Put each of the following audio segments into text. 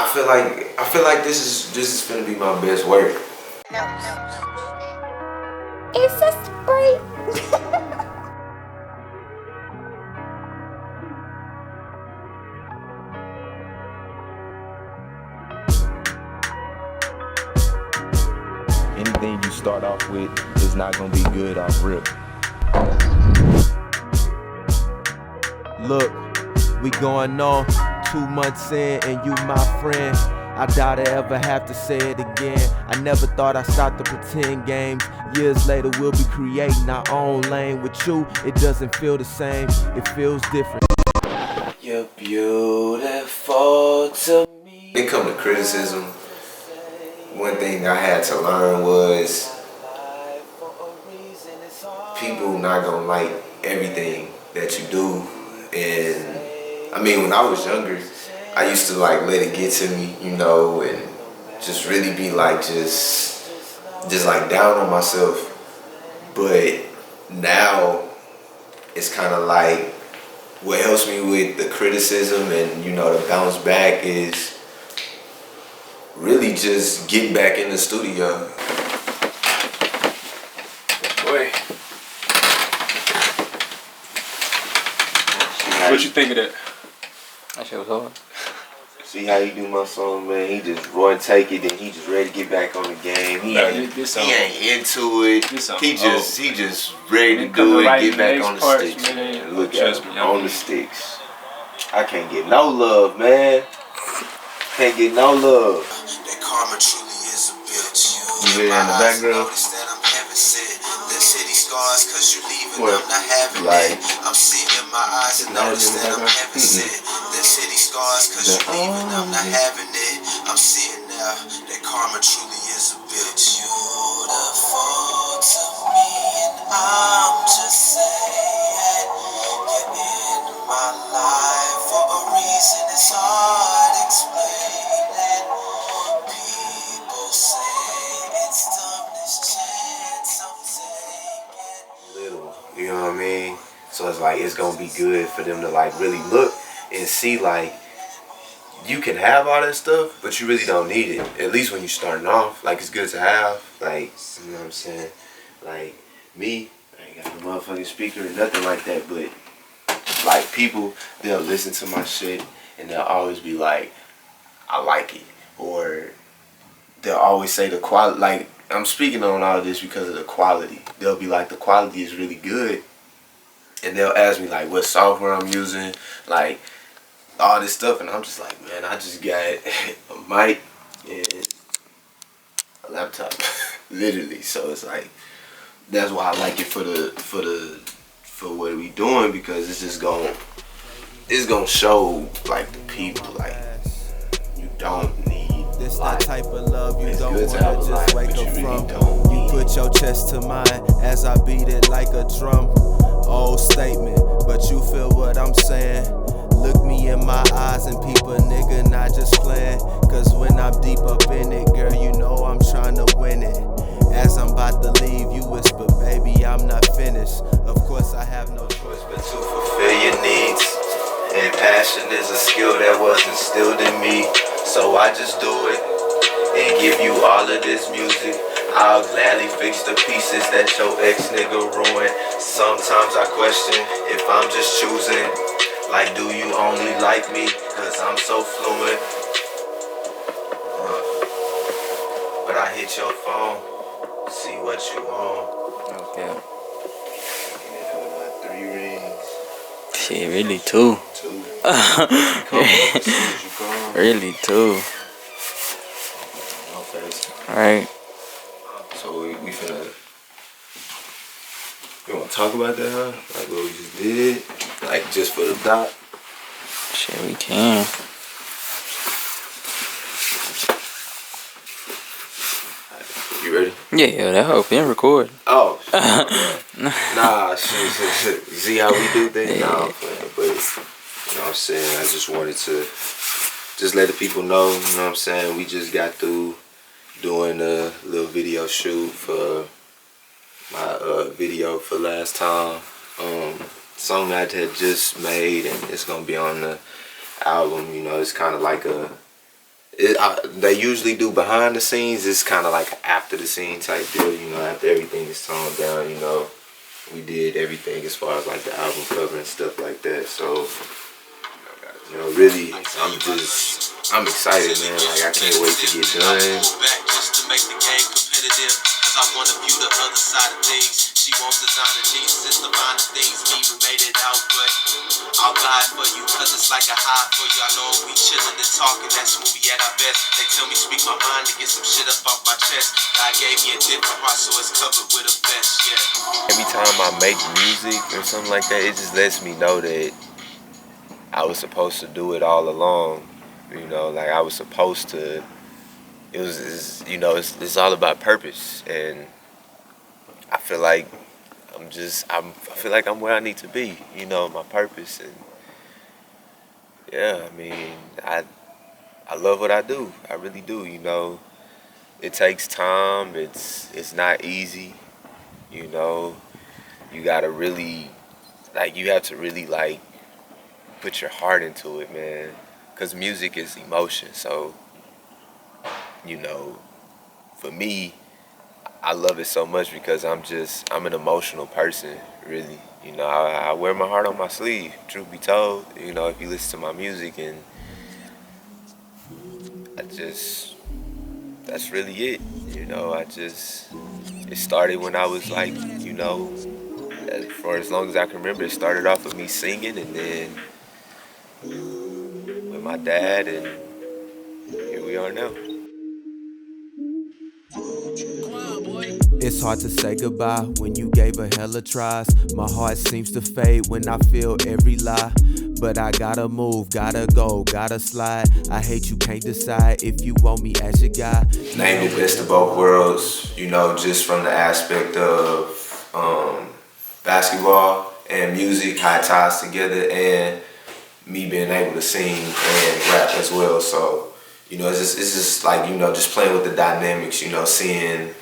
I feel like this is gonna be my best work. It's a spree. Anything you start off with is not gonna be good off rip. Look, we going on 2 months in and you my friend. I doubt I ever have to say it again. I never thought I'd start the pretend games. Years later we'll be creating our own lane. With you, it doesn't feel the same, it feels different. You're beautiful to me. When it comes to criticism, one thing I had to learn was people not gonna like everything that you do. And I mean, when I was younger, I used to like let it get to me, you know, and just really be like just like down on myself. But now it's kind of like what helps me with the criticism and, you know, the bounce back is really just getting back in the studio. Boy. What you think of that? That shit was hard. See how he do my song, man. He just take it and he just ready to get back on the game. He ain't into it. He just ready to do it, get back on the sticks. Man. Look at him on the sticks. I can't get no love, man. Can't get no love. That karma truly is a bitch. You hear in the background? Scars cause you leaving, I'm not having it. I'm seeing in my eyes and notice that I'm heaven sent. The city scars cause you leaving, I'm not having it. I'm seeing now that karma truly is a bitch. Beautiful to me, and I'm just saying you're in my life for a reason. It's hard explaining. People say it's dumbness chance I'm taking. Little, you know what I mean? So it's like it's gonna be good for them to like really look and see like you can have all that stuff, but you really don't need it. At least when you're starting off, like it's good to have. Like, you know what I'm saying? Like me, I ain't got a motherfucking speaker or nothing like that, but like people, they'll listen to my shit and they'll always be like, I like it, or they'll always say the quality. Like I'm speaking on all this because of the quality. They'll be like, the quality is really good. And they'll ask me like what software I'm using, like all this stuff, and I'm just like, man, I just got a mic and a laptop, literally. So it's like that's why I like it for what we doing, because it's just gonna show like the people like you don't need. This that type of love you don't wanna just wake up from. You put your chest to mine as I beat it like a drum. Old statement, but you feel what I'm saying. Look me in my eyes and people, nigga, not just playing. Cause when I'm deep up in it, girl, you know I'm trying to win it. As I'm about to leave, you whisper, baby, I'm not finished. Of course I have no choice but to fulfill your needs. And passion is a skill that was instilled in me. So I just do it and give you all of this music. I'll gladly fix the pieces that your ex-nigga ruined. Sometimes I question if I'm just choosing. Like, do you only like me? Cause I'm so fluent. But I hit your phone, see what you want. Okay. About 3 rings. Shit, really 2. 2. Really 2. Alright. So we finna. You wanna talk about that, huh? Like what we just did? Like just for the dot? Shit, we can. You ready? Yeah, that hope been recording. Oh. Nah, shit. You see how we do things? Yeah. Nah, I'm playing, but you know what I'm saying? I just wanted to just let the people know, you know what I'm saying? We just got through doing a little video shoot for my video for last time. Song I had just made, and it's gonna be on the album. You know, it's kind of like They usually do behind the scenes. It's kind of like after the scene type deal, you know, after everything is toned down, you know. We did everything as far as like the album cover and stuff like that. So, you know, really, I'm excited, man. Like, I can't wait to get done. Just to make the game competitive, cause I wanna view the other side of things. She wants designer jeans, since the finer things, me, we made it out, but I'll glide for you, cause it's like a high for you. I know we chillin' and talking, that's when we at our best. They tell me speak my mind to get some shit up off my chest. God gave me a different heart, so it's covered with a vest, yeah. Every time I make music or something like that, it just lets me know that I was supposed to do it all along. You know, like I was supposed to. You know, it's all about purpose, and I feel like I feel like I'm where I need to be. You know, my purpose, and yeah, I mean, I love what I do. I really do. You know, it takes time. It's not easy. You know, you gotta really, like, you have to really like put your heart into it, man. Cause music is emotion. So, you know, for me, I love it so much because I'm an emotional person, really. You know, I wear my heart on my sleeve, truth be told. You know, if you listen to my music, and that's really it. You know, it started when I was like, you know, for as long as I can remember, it started off with me singing, and then with my dad, and here we are now. It's hard to say goodbye when you gave a hella tries. My heart seems to fade when I feel every lie. But I gotta move, gotta go, gotta slide. I hate you can't decide if you want me as your guy. Named it Best of Both Worlds, you know, just from the aspect of basketball and music, how it ties together, and me being able to sing and rap as well. So, you know, it's just like, you know, just playing with the dynamics, you know, seeing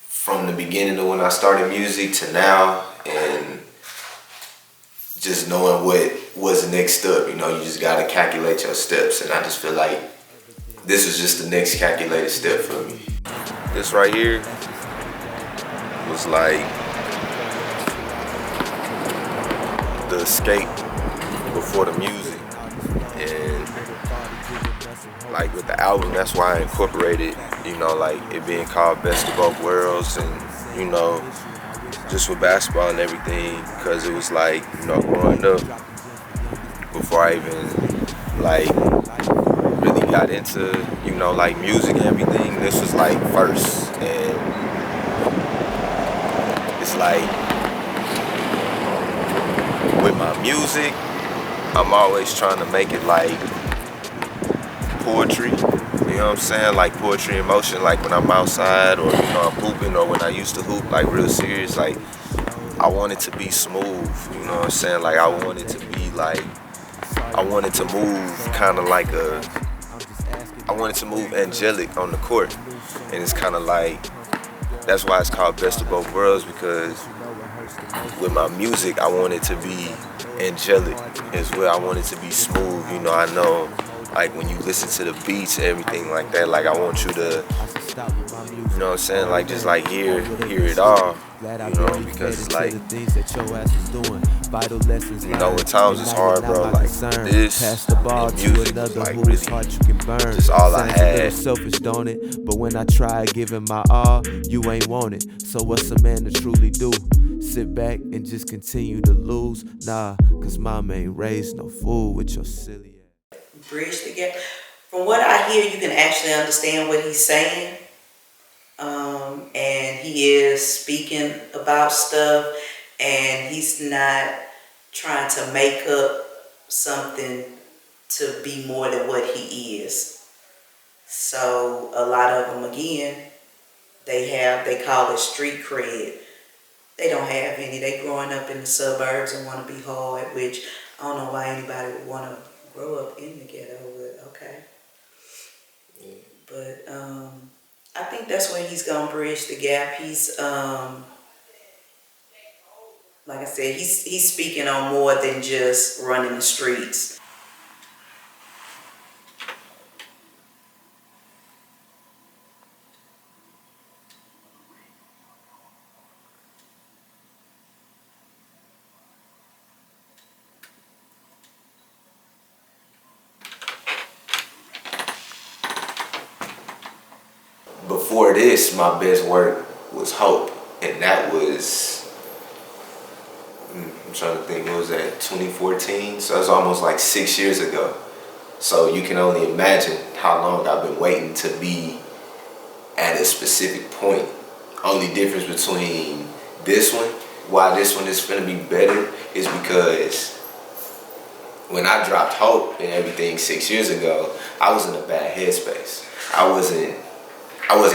from the beginning of when I started music to now, and just knowing what was the next step. You know, you just gotta calculate your steps, and I just feel like this was just the next calculated step for me. This right here was like the escape before the music, and like with the album, that's why I incorporated, you know, like it being called Best of Both Worlds, and, you know, just with basketball and everything, because it was like, you know, growing up, before I even like really got into, you know, like music and everything, this was like first. And it's like with my music, I'm always trying to make it like poetry, you know what I'm saying? Like poetry in motion, like when I'm outside, or, you know, I'm hooping, or when I used to hoop, like real serious. Like, I want it to be smooth, you know what I'm saying? Like, I want it to be like, I want it to move kind of like I want it to move angelic on the court. And it's kind of like, that's why it's called Best of Both Worlds, because with my music, I want it to be angelic as well. I want it to be smooth, you know. I know, like, when you listen to the beats and everything like that, like, I want you to, you know what I'm saying, like, just like hear it all, you know, because it's like, you know, at times it's hard, bro, like this and music is like really just all I had. Selfish, don't it? But when I try giving my all, you ain't want it. So what's a man to truly do? Sit back and just continue to lose? Nah, cause mama ain't raised no fool with your silly ass. Bridge the gap. From what I hear, you can actually understand what he's saying. And he is speaking about stuff, and he's not trying to make up something to be more than what he is. So a lot of them, again, they call it street cred. They don't have any. They growing up in the suburbs and want to be hard, which I don't know why anybody would want to grow up in the ghetto, but okay. But I think that's where he's gonna bridge the gap. He's like I said, he's speaking on more than just running the streets. before this, my best work was Hope, and that was, I'm trying to think, what was that, 2014? So it's almost like 6 years ago. So you can only imagine how long I've been waiting to be at a specific point. Only difference between this one, why this one is gonna be better, is because when I dropped Hope and everything 6 years ago, I was in a bad headspace. I wasn't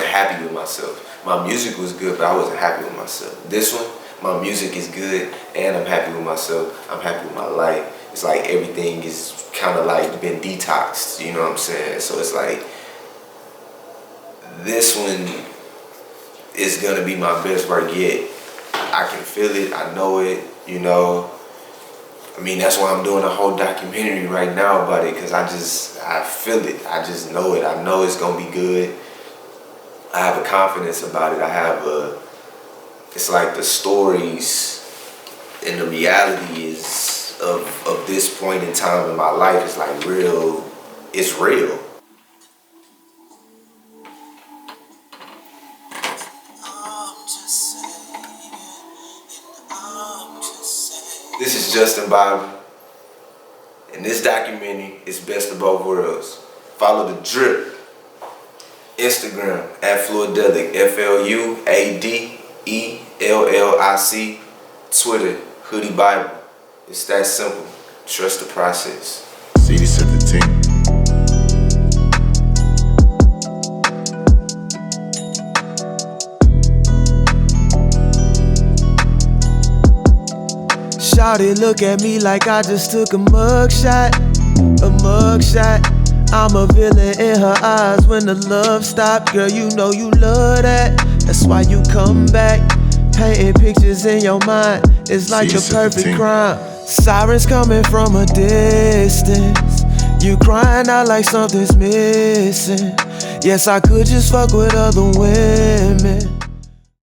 happy with myself. My music was good, but I wasn't happy with myself. This one, my music is good and I'm happy with myself. I'm happy with my life. It's like everything is kind of like been detoxed, you know what I'm saying? So it's like, this one is gonna be my best work yet. I can feel it, I know it, you know. I mean, that's why I'm doing a whole documentary right now about it, because I feel it, I just know it. I know it's gonna be good. I have a confidence about it. It's like the stories and the reality is of this point in time in my life is like real, it's real. This is Justin Bobby, and this documentary is Best of Both Worlds. Follow the drip. Instagram @Fluidelic, FLUADELLIC. Twitter, Hoodie Bible. It's that simple. Trust the process. CD 17. Shawty look at me like I just took a mugshot. I'm a villain in her eyes when the love stopped. Girl, you know you love that. That's why you come back. Painting pictures in your mind. It's like the perfect crime. Sirens coming from a distance. You crying out like something's missing. Yes, I could just fuck with other women.